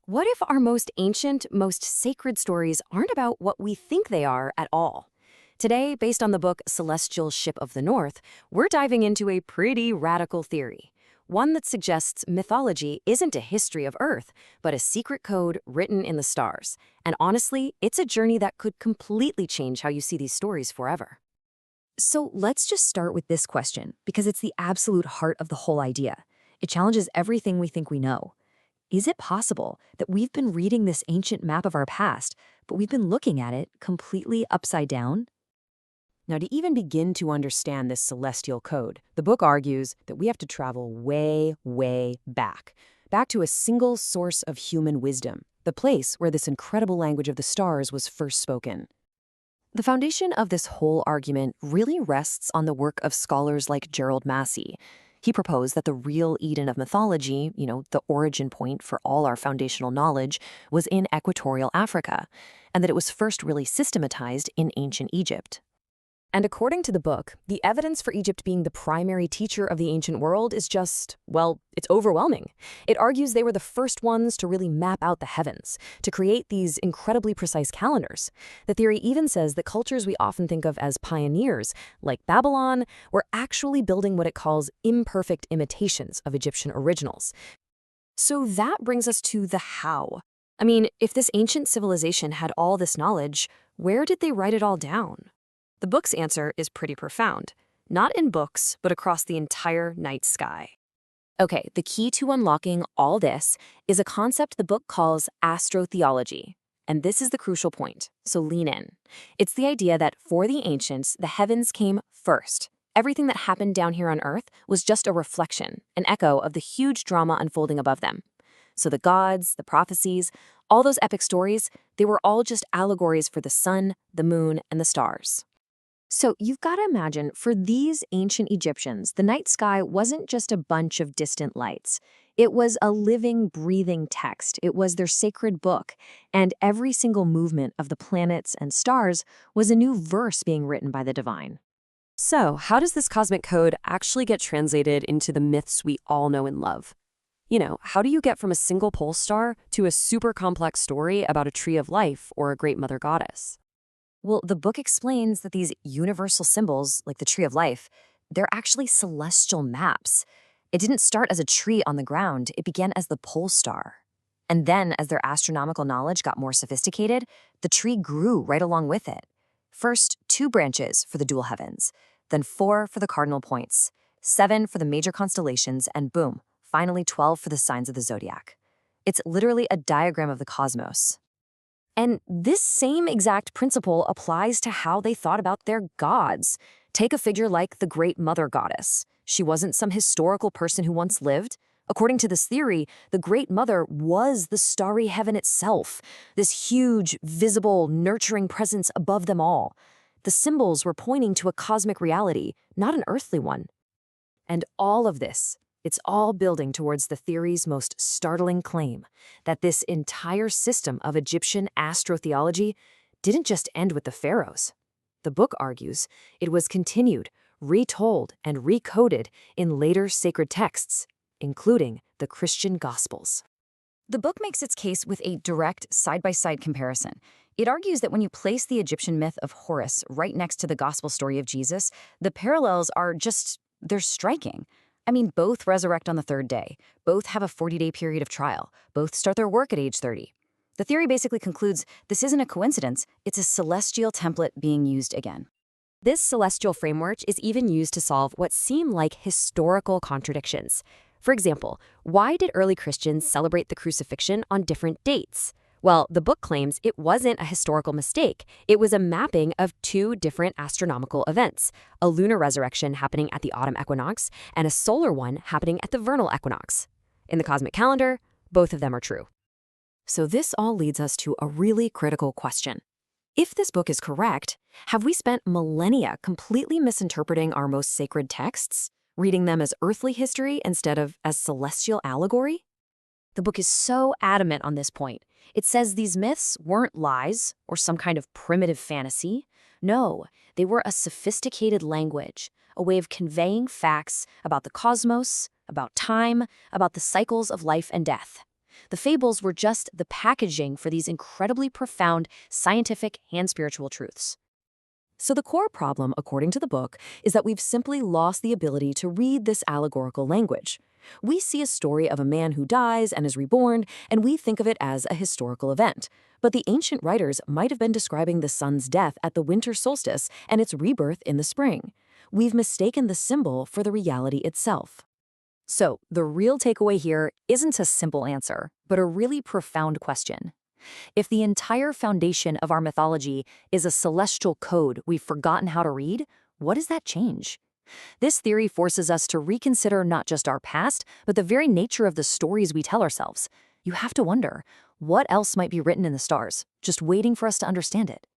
What if our most ancient, most sacred stories aren't about what we think they are at all? Today, based on the book Celestial Ship of the North, we're diving into a pretty radical theory. One that suggests mythology isn't a history of Earth, but a secret code written in the stars. And honestly, it's a journey that could completely change how you see these stories forever. So let's just start with this question, because it's the absolute heart of the whole idea. It challenges everything we think we know. Is it possible that we've been reading this ancient map of our past, but we've been looking at it completely upside down? Now, to even begin to understand this celestial code, the book argues that we have to travel way, way back to a single source of human wisdom, the place where this incredible language of the stars was first spoken. The foundation of this whole argument really rests on the work of scholars like Gerald Massey. He proposed that the real Eden of mythology, the origin point for all our foundational knowledge, was in equatorial Africa, and that it was first really systematized in ancient Egypt. And according to the book, the evidence for Egypt being the primary teacher of the ancient world is just, well, it's overwhelming. It argues they were the first ones to really map out the heavens, to create these incredibly precise calendars. The theory even says that cultures we often think of as pioneers, like Babylon, were actually building what it calls imperfect imitations of Egyptian originals. So that brings us to the how. I mean, if this ancient civilization had all this knowledge, where did they write it all down? The book's answer is pretty profound. Not in books, but across the entire night sky. Okay, the key to unlocking all this is a concept the book calls astrotheology. And this is the crucial point, so lean in. It's the idea that for the ancients, the heavens came first. Everything that happened down here on Earth was just a reflection, an echo of the huge drama unfolding above them. So the gods, the prophecies, all those epic stories, they were all just allegories for the sun, the moon, and the stars. So you've got to imagine, for these ancient Egyptians, the night sky wasn't just a bunch of distant lights. It was a living, breathing text. It was their sacred book. And every single movement of the planets and stars was a new verse being written by the divine. So, how does this cosmic code actually get translated into the myths we all know and love? How do you get from a single pole star to a super complex story about a tree of life or a great mother goddess? Well, the book explains that these universal symbols, like the tree of life, they're actually celestial maps. It didn't start as a tree on the ground, it began as the pole star. And then, as their astronomical knowledge got more sophisticated, the tree grew right along with it. First, 2 branches for the dual heavens, then 4 for the cardinal points, 7 for the major constellations, and boom, finally 12 for the signs of the zodiac. It's literally a diagram of the cosmos. And this same exact principle applies to how they thought about their gods. Take a figure like the Great Mother Goddess. She wasn't some historical person who once lived. According to this theory, the Great Mother was the starry heaven itself, this huge, visible, nurturing presence above them all. The symbols were pointing to a cosmic reality, not an earthly one. And all of this, it's all building towards the theory's most startling claim, that this entire system of Egyptian astrotheology didn't just end with the pharaohs. The book argues it was continued, retold, and recoded in later sacred texts, including the Christian Gospels. The book makes its case with a direct side-by-side comparison. It argues that when you place the Egyptian myth of Horus right next to the gospel story of Jesus, the parallels are they're striking. I mean, both resurrect on the 3rd day. Both have a 40-day period of trial. Both start their work at age 30. The theory basically concludes this isn't a coincidence, it's a celestial template being used again. This celestial framework is even used to solve what seem like historical contradictions. For example, why did early Christians celebrate the crucifixion on different dates? Well, the book claims it wasn't a historical mistake. It was a mapping of 2 different astronomical events, a lunar resurrection happening at the autumn equinox and a solar one happening at the vernal equinox. In the cosmic calendar, both of them are true. So this all leads us to a really critical question. If this book is correct, have we spent millennia completely misinterpreting our most sacred texts, reading them as earthly history instead of as celestial allegory? The book is so adamant on this point. It says these myths weren't lies or some kind of primitive fantasy. No, they were a sophisticated language, a way of conveying facts about the cosmos, about time, about the cycles of life and death. The fables were just the packaging for these incredibly profound scientific and spiritual truths. So the core problem, according to the book, is that we've simply lost the ability to read this allegorical language. We see a story of a man who dies and is reborn, and we think of it as a historical event. But the ancient writers might have been describing the sun's death at the winter solstice and its rebirth in the spring. We've mistaken the symbol for the reality itself. So, the real takeaway here isn't a simple answer, but a really profound question. If the entire foundation of our mythology is a celestial code we've forgotten how to read, what does that change? This theory forces us to reconsider not just our past, but the very nature of the stories we tell ourselves. You have to wonder, what else might be written in the stars, just waiting for us to understand it?